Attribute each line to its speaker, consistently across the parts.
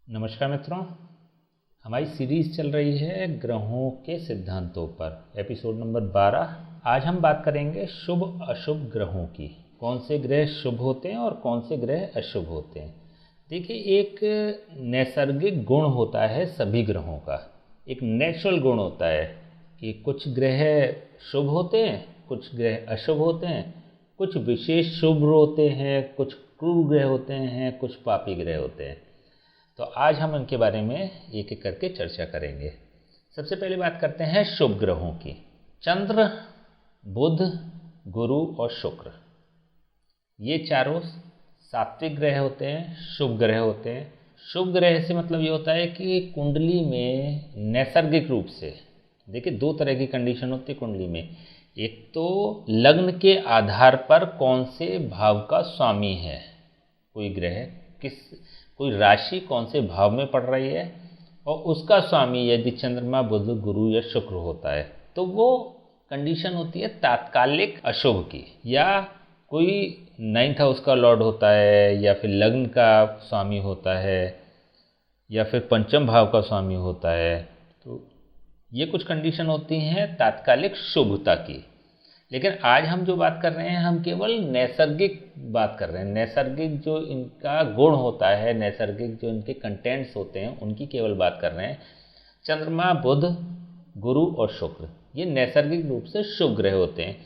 Speaker 1: नमस्कार मित्रों, हमारी सीरीज़ चल रही है ग्रहों के सिद्धांतों पर। Episode number 12। आज हम बात करेंगे शुभ अशुभ ग्रहों की। कौन से ग्रह शुभ होते हैं और कौन से ग्रह अशुभ होते हैं। देखिए, एक नैसर्गिक गुण होता है सभी ग्रहों का। एक नेचुरल गुण होता है कि कुछ ग्रह शुभ होते हैं, कुछ ग्रह अशुभ होते हैं, कुछ विशेष शुभ होते हैं, कुछ क्रूर ग्रह होते हैं, कुछ पापी ग्रह होते हैं। तो आज हम इनके बारे में एक एक करके चर्चा करेंगे। सबसे पहले बात करते हैं शुभ ग्रहों की। चंद्र, बुध, गुरु और शुक्र, ये चारों सात्विक ग्रह होते हैं, शुभ ग्रह होते हैं। शुभ ग्रह से मतलब ये होता है कि कुंडली में नैसर्गिक रूप से, देखिए, दो तरह की कंडीशन होती है कुंडली में। एक तो लग्न के आधार पर कौन से भाव का स्वामी है कोई ग्रह, कोई राशि कौन से भाव में पड़ रही है, और उसका स्वामी यदि चंद्रमा, बुध, गुरु या शुक्र होता है तो वो कंडीशन होती है तात्कालिक अशुभ की। या कोई 9th हाउस का लॉर्ड होता है, या फिर लग्न का स्वामी होता है, या फिर पंचम भाव का स्वामी होता है। तो ये कुछ कंडीशन होती हैं तात्कालिक शुभता की। लेकिन आज हम जो बात कर रहे हैं, हम केवल नैसर्गिक बात कर रहे हैं। नैसर्गिक जो इनका गुण होता है, नैसर्गिक जो इनके कंटेंट्स होते हैं, उनकी केवल बात कर रहे हैं। चंद्रमा, बुध, गुरु और शुक्र, ये नैसर्गिक रूप से शुभ ग्रह होते हैं।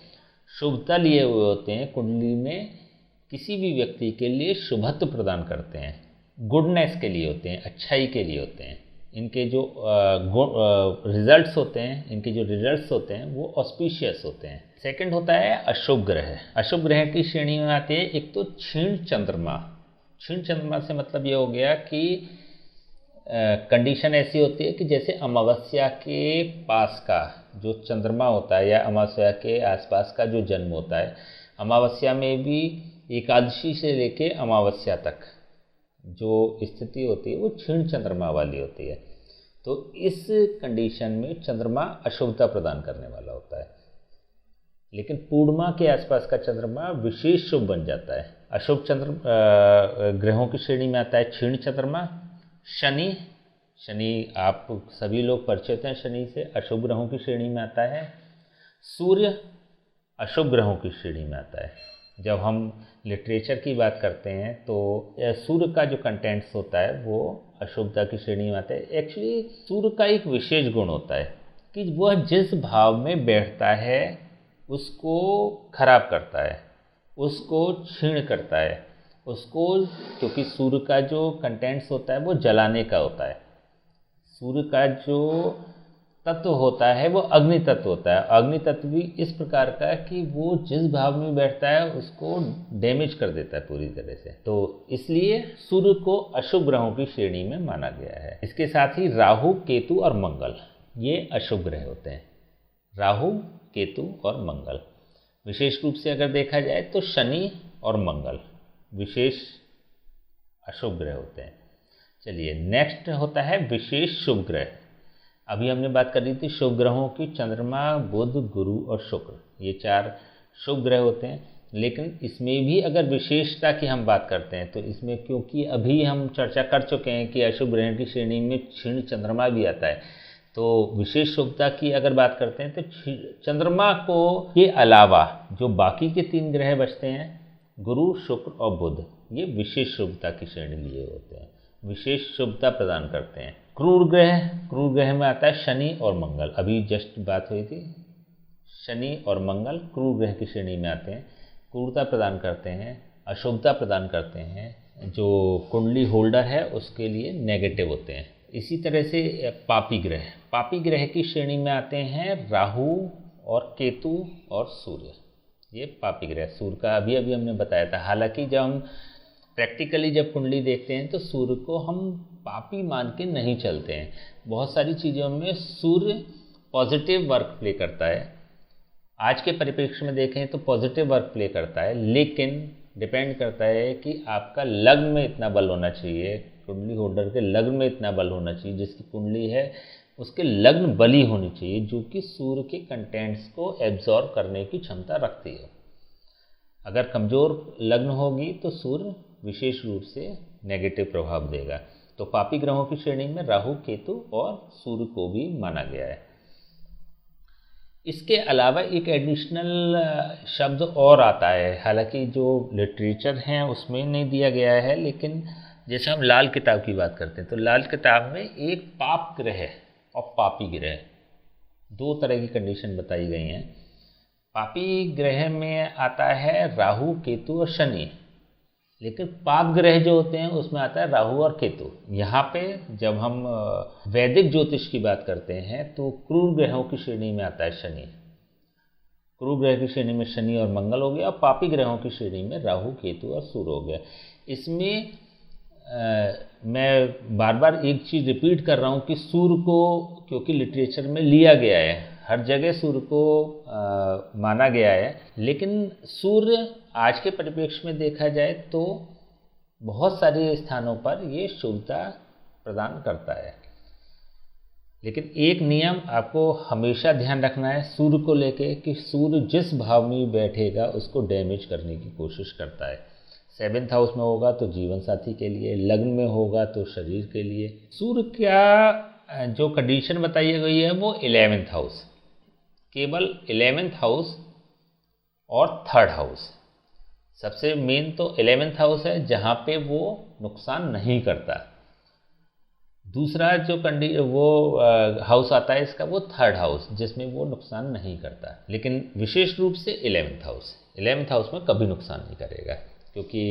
Speaker 1: शुभता लिए हुए होते हैं, कुंडली में किसी भी व्यक्ति के लिए शुभत्व प्रदान करते हैं, गुडनेस के लिए होते हैं, अच्छाई के लिए होते हैं। इनके जो रिजल्ट्स होते हैं, इनके जो रिजल्ट्स होते हैं वो ऑस्पिशियस होते हैं। सेकंड होता है अशुभ ग्रह। अशुभ ग्रह की श्रेणी में आते हैं एक तो क्षीण चंद्रमा। क्षीण चंद्रमा से मतलब ये हो गया कि कंडीशन ऐसी होती है कि जैसे अमावस्या के पास का जो चंद्रमा होता है, या अमावस्या के आसपास का जो जन्म होता है, अमावस्या में भी एकादशी से लेके अमावस्या तक जो स्थिति होती है वो क्षीण चंद्रमा वाली होती है। तो इस कंडीशन में चंद्रमा अशुभता प्रदान करने वाला होता है। लेकिन पूर्णिमा के आसपास का चंद्रमा विशेष शुभ बन जाता है। अशुभ ग्रहों की श्रेणी में आता है क्षीण चंद्रमा। शनि आप सभी लोग परिचित हैं शनि से, अशुभ ग्रहों की श्रेणी में आता है। सूर्य अशुभ ग्रहों की श्रेणी में आता है। जब हम लिटरेचर की बात करते हैं तो सूर्य का जो कंटेंट्स होता है वो अशुभता की श्रेणी में आता है। एक्चुअली सूर्य का एक विशेष गुण होता है कि वह जिस भाव में बैठता है उसको खराब करता है, उसको क्षीण करता है, उसको, क्योंकि सूर्य का जो कंटेंट्स होता है वो जलाने का होता है। सूर्य का जो तत्व होता है वो अग्नि तत्व होता है। अग्नि तत्व भी इस प्रकार का है कि वो जिस भाव में बैठता है उसको डैमेज कर देता है पूरी तरह से। तो इसलिए सूर्य को अशुभ ग्रहों की श्रेणी में माना गया है। इसके साथ ही राहु, केतु और मंगल, ये अशुभ ग्रह होते हैं। राहु, केतु और मंगल। विशेष रूप से अगर देखा जाए तो शनि और मंगल विशेष अशुभ ग्रह होते हैं। चलिए, नेक्स्ट होता है विशेष शुभ ग्रह। अभी हमने बात कर रही थी शुभ ग्रहों की, चंद्रमा, बुध, गुरु और शुक्र, ये 4 शुभ ग्रह होते हैं। लेकिन इसमें भी अगर विशेषता की हम बात करते हैं तो इसमें, क्योंकि अभी हम चर्चा कर चुके हैं कि अशुभ ग्रह की श्रेणी में क्षीण चंद्रमा भी आता है, तो विशेष शुभता की अगर बात करते हैं तो चंद्रमा को के अलावा जो बाकी के 3 ग्रह बचते हैं, गुरु, शुक्र और बुध, ये विशेष शुभता की श्रेणी लिए होते हैं, विशेष शुभता प्रदान करते हैं। क्रूर ग्रह में आता है शनि और मंगल। अभी जस्ट बात हुई थी, शनि और मंगल क्रूर ग्रह की श्रेणी में आते हैं। क्रूरता प्रदान करते हैं, अशुभता प्रदान करते हैं, जो कुंडली होल्डर है उसके लिए नेगेटिव होते हैं। इसी तरह से पापी ग्रह की श्रेणी में आते हैं राहु और केतु और सूर्य, ये पापी ग्रह। सूर्य का अभी हमने बताया था। हालांकि जब हम प्रैक्टिकली जब कुंडली देखते हैं तो सूर्य को हम पापी मान के नहीं चलते हैं। बहुत सारी चीज़ों में सूर्य पॉजिटिव वर्क प्ले करता है। आज के परिप्रेक्ष्य में देखें तो पॉजिटिव वर्क प्ले करता है, लेकिन डिपेंड करता है कि आपका लग्न में इतना बल होना चाहिए, कुंडली होल्डर के लग्न में इतना बल होना चाहिए, जिसकी कुंडली है उसके लग्न बली होनी चाहिए, जो कि सूर्य के कंटेंट्स को एब्जॉर्ब करने की क्षमता रखती है। अगर कमज़ोर लग्न होगी तो सूर्य विशेष रूप से नेगेटिव प्रभाव देगा। तो पापी ग्रहों की श्रेणी में राहु, केतु और सूर्य को भी माना गया है। इसके अलावा एक एडिशनल शब्द और आता है, हालांकि जो लिटरेचर हैं उसमें नहीं दिया गया है, लेकिन जैसे हम लाल किताब की बात करते हैं तो लाल किताब में एक पाप ग्रह और पापी ग्रह, दो तरह की कंडीशन बताई गई हैं। पापी ग्रह में आता है राहु, केतु और शनि, लेकिन पाप ग्रह जो होते हैं उसमें आता है राहु और केतु। यहाँ पे जब हम वैदिक ज्योतिष की बात करते हैं तो क्रूर ग्रहों की श्रेणी में आता है शनि। क्रूर ग्रह की श्रेणी में शनि और मंगल हो गया, और पापी ग्रहों की श्रेणी में राहु, केतु और सूर्य हो गया। इसमें मैं बार बार एक चीज़ रिपीट कर रहा हूँ कि सूर्य को क्योंकि लिटरेचर में लिया गया है, हर जगह सूर्य को माना गया है, लेकिन सूर्य आज के परिप्रेक्ष्य में देखा जाए तो बहुत सारे स्थानों पर ये शुभता प्रदान करता है। लेकिन एक नियम आपको हमेशा ध्यान रखना है सूर्य को लेके कि सूर्य जिस भाव में बैठेगा उसको डैमेज करने की कोशिश करता है। 7th हाउस में होगा तो जीवन साथी के लिए, लग्न में होगा तो शरीर के लिए। सूर्य क्या जो कंडीशन बताई गई है वो 11th हाउस, केवल 11th हाउस और 3rd हाउस। सबसे मेन तो 11th हाउस है जहाँ पे वो नुकसान नहीं करता। दूसरा जो हाउस आता है इसका वो 3rd हाउस, जिसमें वो नुकसान नहीं करता, लेकिन विशेष रूप से 11th हाउस में कभी नुकसान नहीं करेगा, क्योंकि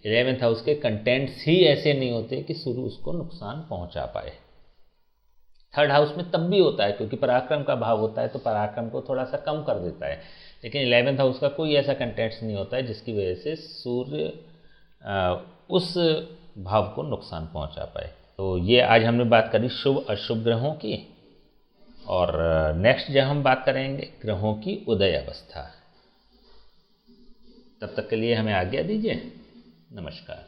Speaker 1: 11th हाउस के कंटेंट्स ही ऐसे नहीं होते कि सूर्य उसको नुकसान पहुंचा पाए। 3rd हाउस में तब भी होता है क्योंकि पराक्रम का भाव होता है, तो पराक्रम को थोड़ा सा कम कर देता है, लेकिन 11th हाउस का कोई ऐसा कंटेंट्स नहीं होता है जिसकी वजह से सूर्य उस भाव को नुकसान पहुंचा पाए। तो ये आज हमने बात करी शुभ अशुभ ग्रहों की, और नेक्स्ट जब हम बात करेंगे ग्रहों की उदय अवस्था। तब तक के लिए हमें आज्ञा दीजिए। नमस्कार।